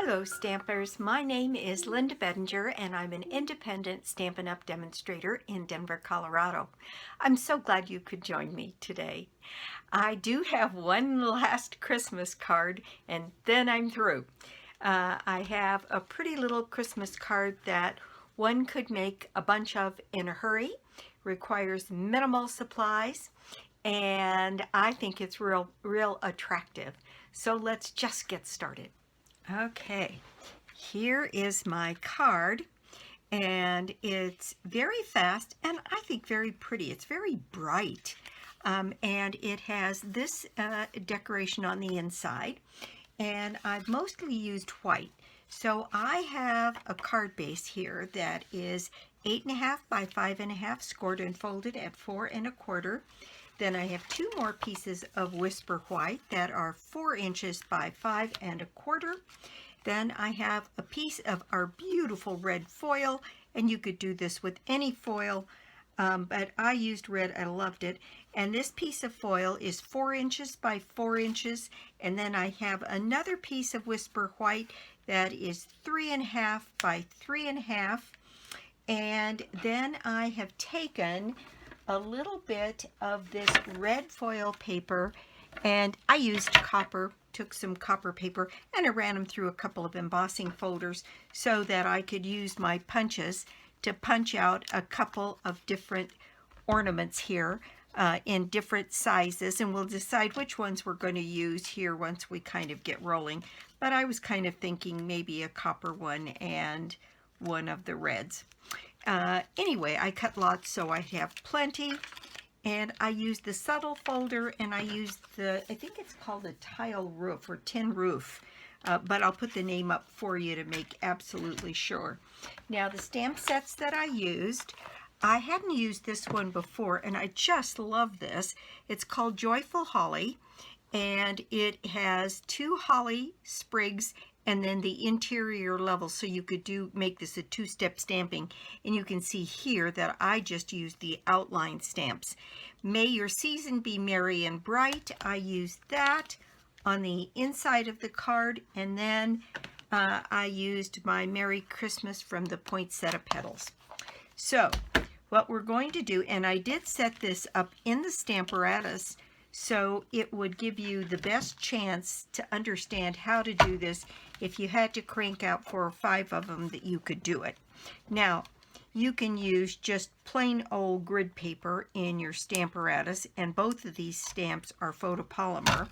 Hello Stampers, my name is Linda Bedinger and I'm an independent Stampin' Up! Demonstrator in Denver, Colorado. I'm so glad you could join me today. I do have one last Christmas card and then I'm through. I have a pretty little Christmas card that one could make a bunch of in a hurry, requires minimal supplies, and I think it's real attractive. So let's just get started. Okay, here is my card, and it's very fast and I think very pretty. It's very bright, and it has this decoration on the inside, and I've mostly used white. So I have a card base here that is 8.5 by 5.5, scored and folded at 4 1/4. Then I have two more pieces of Whisper White that are 4 inches by 5 1/4. Then I have a piece of our beautiful red foil, and you could do this with any foil, but I used red. I loved it. And this piece of foil is 4 inches by 4 inches. And then I have another piece of Whisper White that is 3.5 by 3.5. And then I have taken a little bit of this red foil paper, and I used copper, took some copper paper, and I ran them through a couple of embossing folders so that I could use my punches to punch out a couple of different ornaments here in different sizes, and we'll decide which ones we're going to use here once we kind of get rolling. But I was kind of thinking maybe a copper one and one of the reds. Anyway, I cut lots so I have plenty, and I used the subtle folder, and I used the, I think it's called a tile roof or tin roof, but I'll put the name up for you to make absolutely sure. Now the stamp sets that I used, I hadn't used this one before, and I just love this. It's called Joyful Holly, and it has 2 holly sprigs and then the interior level, so you could make this a 2-step stamping. And you can see here that I just used the outline stamps. May your season be merry and bright. I used that on the inside of the card, and then I used my Merry Christmas from the Poinsettia Petals. So what we're going to do, and I did set this up in the Stamparatus so it would give you the best chance to understand how to do this. If you had to crank out 4 or 5 of them, that you could do it. Now, you can use just plain old grid paper in your Stamparatus, and both of these stamps are photopolymer.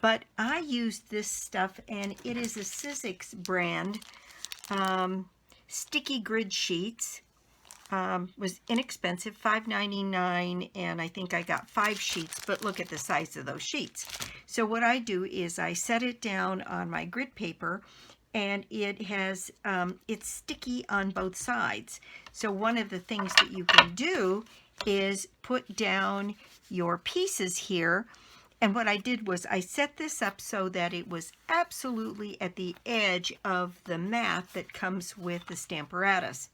But I used this stuff, and it is a Sizzix brand sticky grid sheets. Was inexpensive, $5.99, and I think I got 5 sheets, but look at the size of those sheets. So what I do is I set it down on my grid paper, and it has it's sticky on both sides. So one of the things that you can do is put down your pieces here, and what I did was I set this up so that it was absolutely at the edge of the mat that comes with the Stamparatus.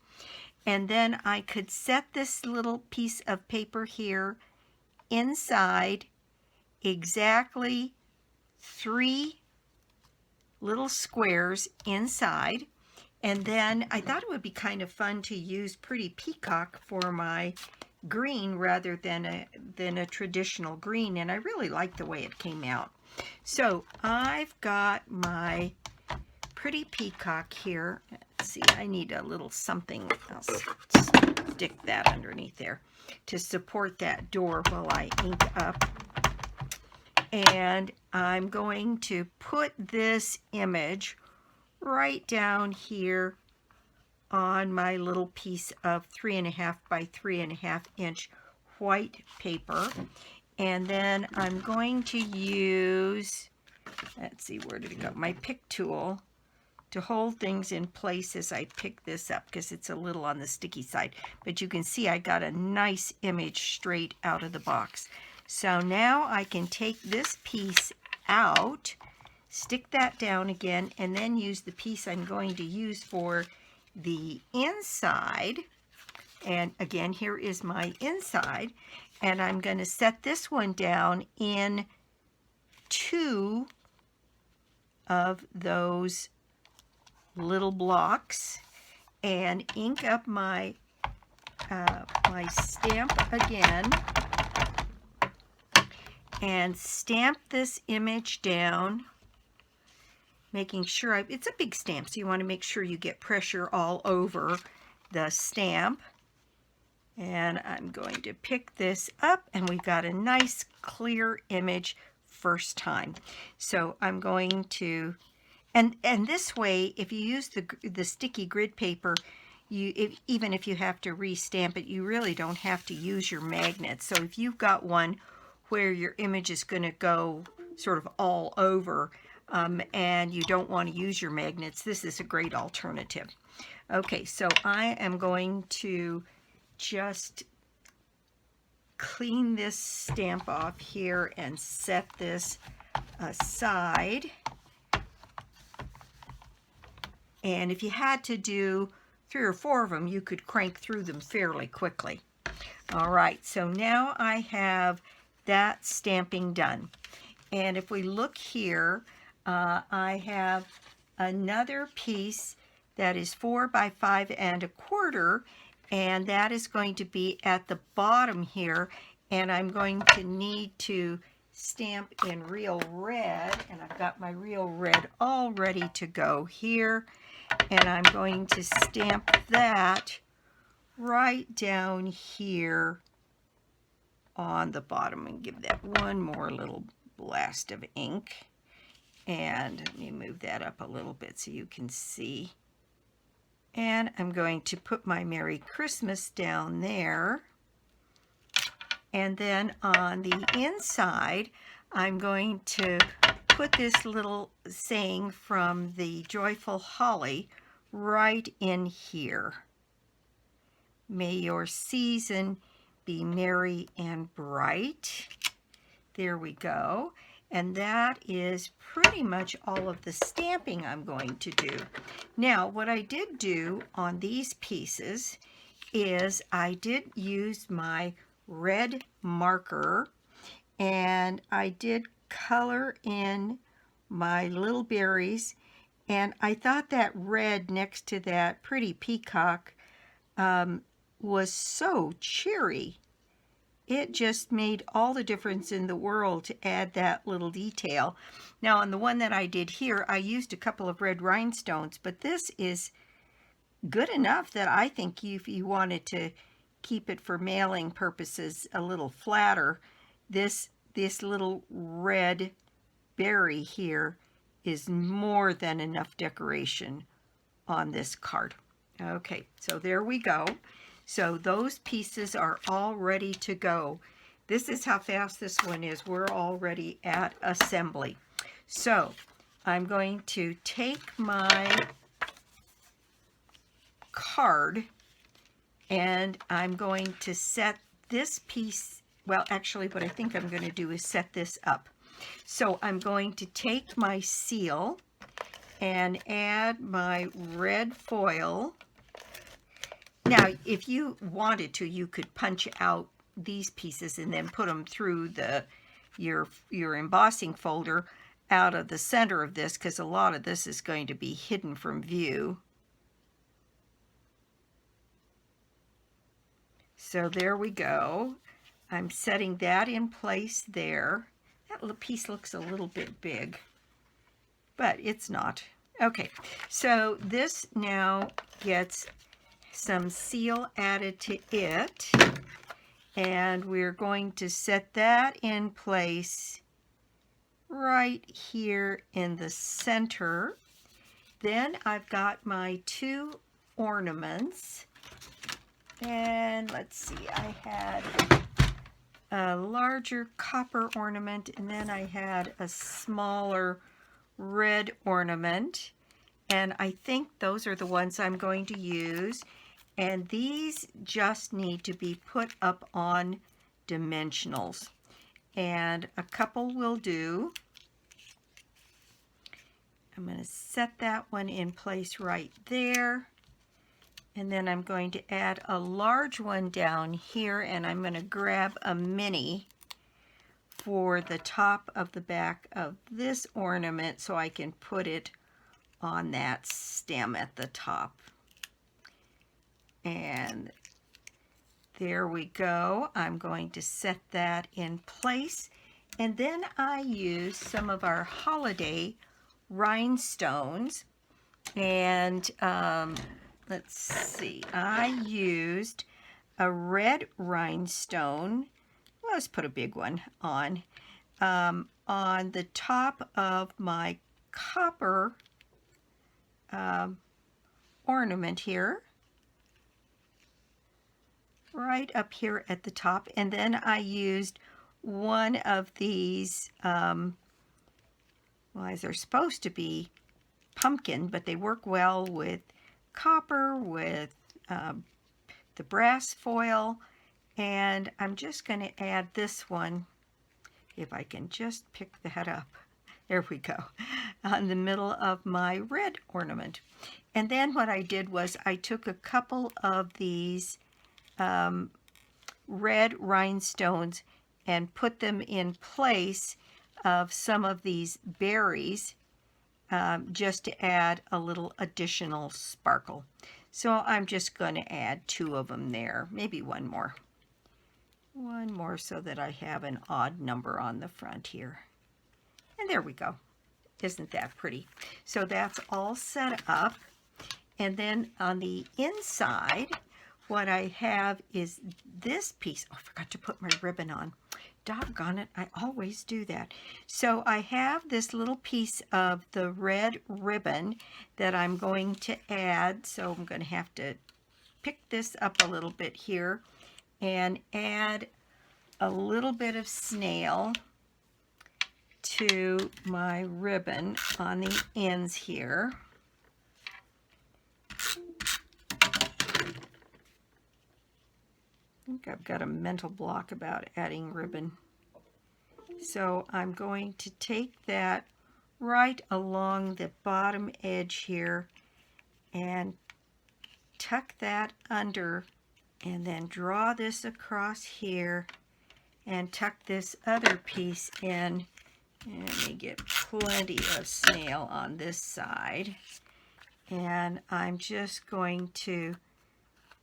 And then I could set this little piece of paper here inside exactly 3 little squares inside. And then I thought it would be kind of fun to use Pretty Peacock for my green rather than a traditional green. And I really like the way it came out. So I've got my Pretty Peacock here. Let's see, I need a little something. I'll stick that underneath there to support that door while I ink up. And I'm going to put this image right down here on my little piece of 3.5 by 3.5 inch white paper. And then I'm going to use, let's see, where did it go? My pick tool to hold things in place as I pick this up, because it's a little on the sticky side. But you can see I got a nice image straight out of the box. So now I can take this piece out, stick that down again, and then use the piece I'm going to use for the inside. And again, here is my inside. And I'm going to set this one down in 2 of those little blocks and ink up my my stamp again and stamp this image down, making sure it's a big stamp, so you want to make sure you get pressure all over the stamp. And I'm going to pick this up, and we've got a nice clear image first time. So I'm going to, and this way, if you use the sticky grid paper, even if you have to re-stamp it, you really don't have to use your magnets. So if you've got one where your image is going to go sort of all over, and you don't want to use your magnets, this is a great alternative. Okay, so I am going to just clean this stamp off here and set this aside. And if you had to do 3 or 4 of them, you could crank through them fairly quickly. All right, so now I have that stamping done. And if we look here, I have another piece that is 4 by 5 1/4, and that is going to be at the bottom here, and I'm going to need to stamp in real red, and I've got my real red all ready to go here, and I'm going to stamp that right down here on the bottom and give that one more little blast of ink. And let me move that up a little bit so you can see. And I'm going to put my Merry Christmas down there. And then on the inside, I'm going to put this little saying from the Joyful Holly right in here. May your season be merry and bright. There we go. And that is pretty much all of the stamping I'm going to do. Now, what I did do on these pieces is I did use my red marker, and I did color in my little berries, and I thought that red next to that pretty peacock was so cheery. It just made all the difference in the world to add that little detail. Now on the one that I did here, I used a couple of red rhinestones, but this is good enough that I think if you wanted to keep it for mailing purposes a little flatter, this little red berry here is more than enough decoration on this card. Okay, so there we go. So those pieces are all ready to go. This is how fast this one is. We're already at assembly. So I'm going to take my card and I'm going to set this piece, well, actually what I think I'm going to do is set this up. So I'm going to take my seal and add my red foil. Now, if you wanted to, you could punch out these pieces and then put them through your embossing folder out of the center of this, because a lot of this is going to be hidden from view. So there we go. I'm setting that in place there. That little piece looks a little bit big, but it's not. Okay, so this now gets some seal added to it, and we're going to set that in place right here in the center. Then I've got my 2 ornaments, and let's see, I had a larger copper ornament, and then I had a smaller red ornament, and I think those are the ones I'm going to use. And these just need to be put up on dimensionals, and a couple will do. I'm going to set that one in place right there, and then I'm going to add a large one down here, and I'm going to grab a mini for the top of the back of this ornament so I can put it on that stem at the top. And there we go. I'm going to set that in place. And then I use some of our holiday rhinestones. And let's see, I used a red rhinestone. Well, let's put a big one on the top of my copper ornament here, right up here at the top. And then I used one of these, well, they're supposed to be pumpkin, but they work well with copper, with the brass foil. And I'm just going to add this one, if I can just pick that up. There we go, on the middle of my red ornament. And then what I did was I took a couple of these red rhinestones and put them in place of some of these berries, just to add a little additional sparkle. So I'm just going to add 2 of them there, maybe one more. One more so that I have an odd number on the front here. And there we go. Isn't that pretty? So that's all set up. And then on the inside, what I have is this piece. Oh, I forgot to put my ribbon on. Doggone it, I always do that. So I have this little piece of the red ribbon that I'm going to add. So I'm going to have to pick this up a little bit here and add a little bit of snail to my ribbon on the ends here. I think I've got a mental block about adding ribbon. So I'm going to take that right along the bottom edge here and tuck that under, and then draw this across here and tuck this other piece in. And let me get plenty of snail on this side. And I'm just going to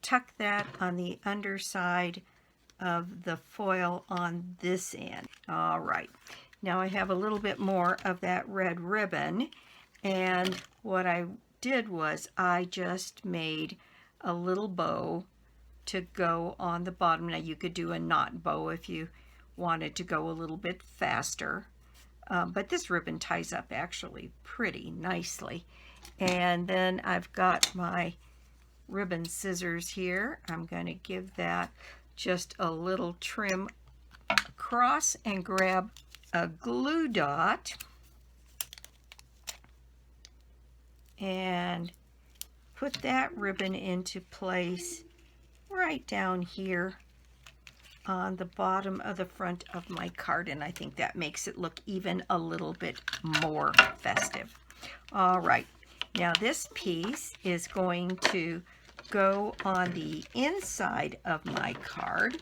tuck that on the underside of the foil on this end. All right, now I have a little bit more of that red ribbon, and what I did was I just made a little bow to go on the bottom. Now you could do a knot bow if you wanted to go a little bit faster, but this ribbon ties up actually pretty nicely. And then I've got my ribbon scissors here. I'm going to give that just a little trim across and grab a glue dot and put that ribbon into place right down here on the bottom of the front of my card, and I think that makes it look even a little bit more festive. All right, now this piece is going to go on the inside of my card,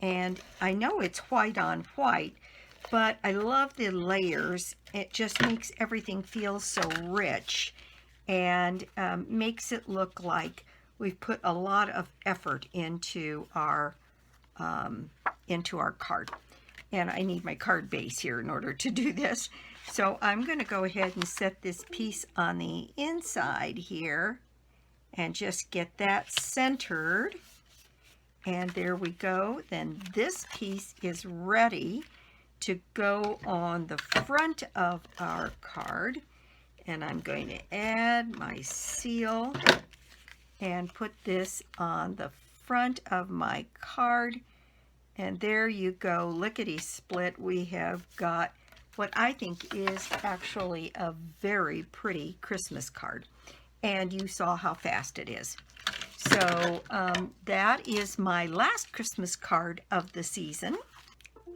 and I know it's white on white, but I love the layers. It just makes everything feel so rich and makes it look like we've put a lot of effort into our card. And I need my card base here in order to do this. So I'm going to go ahead and set this piece on the inside here and just get that centered. And there we go. Then this piece is ready to go on the front of our card. And I'm going to add my seal and put this on the front of my card. And there you go, lickety split. We have got what I think is actually a very pretty Christmas card. And you saw how fast it is. So that is my last Christmas card of the season.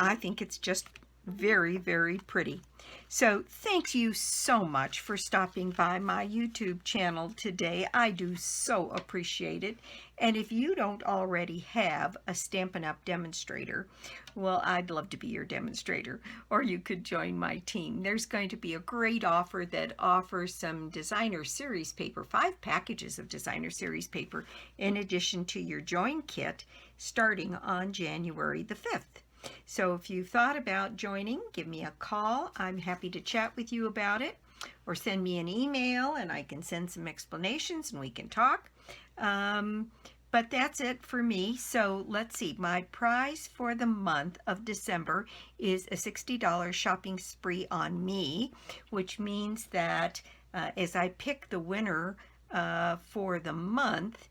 I think it's just very, very pretty. So thank you so much for stopping by my YouTube channel today. I do so appreciate it. And if you don't already have a Stampin' Up! Demonstrator, well, I'd love to be your demonstrator, or you could join my team. There's going to be a great offer that offers some designer series paper, 5 packages of designer series paper, in addition to your join kit, starting on January the 5th. So if you've thought about joining, give me a call. I'm happy to chat with you about it, or send me an email and I can send some explanations and we can talk. But that's it for me. So let's see, my prize for the month of December is a $60 shopping spree on me, which means that as I pick the winner for the month,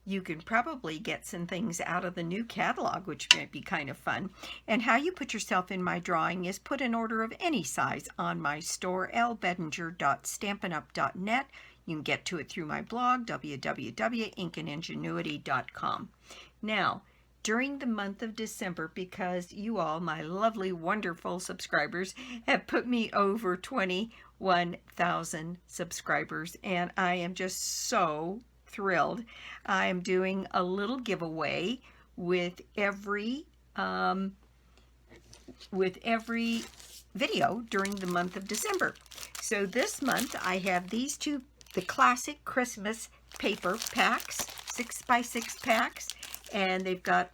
you can probably get some things out of the new catalog, which might be kind of fun. And how you put yourself in my drawing is put an order of any size on my store, lbedinger.stampinup.net. You can get to it through my blog, www.inkandingenuity.com. Now, during the month of December, because you all, my lovely, wonderful subscribers, have put me over 21,000 subscribers, and I am just so thrilled. I am doing a little giveaway with every video during the month of December. So this month I have these two, the classic Christmas paper packs, 6x6 packs, and they've got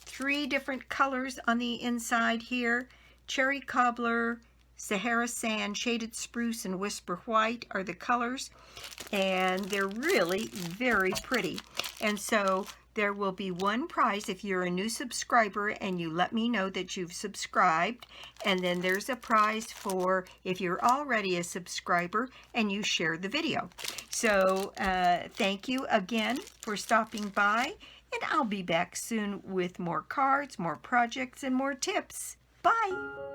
3 different colors on the inside here. Cherry Cobbler, Sahara Sand, Shaded Spruce, and Whisper White are the colors, and they're really very pretty. And so there will be one prize if you're a new subscriber and you let me know that you've subscribed, and then there's a prize for if you're already a subscriber and you share the video. So thank you again for stopping by, and I'll be back soon with more cards, more projects, and more tips. Bye!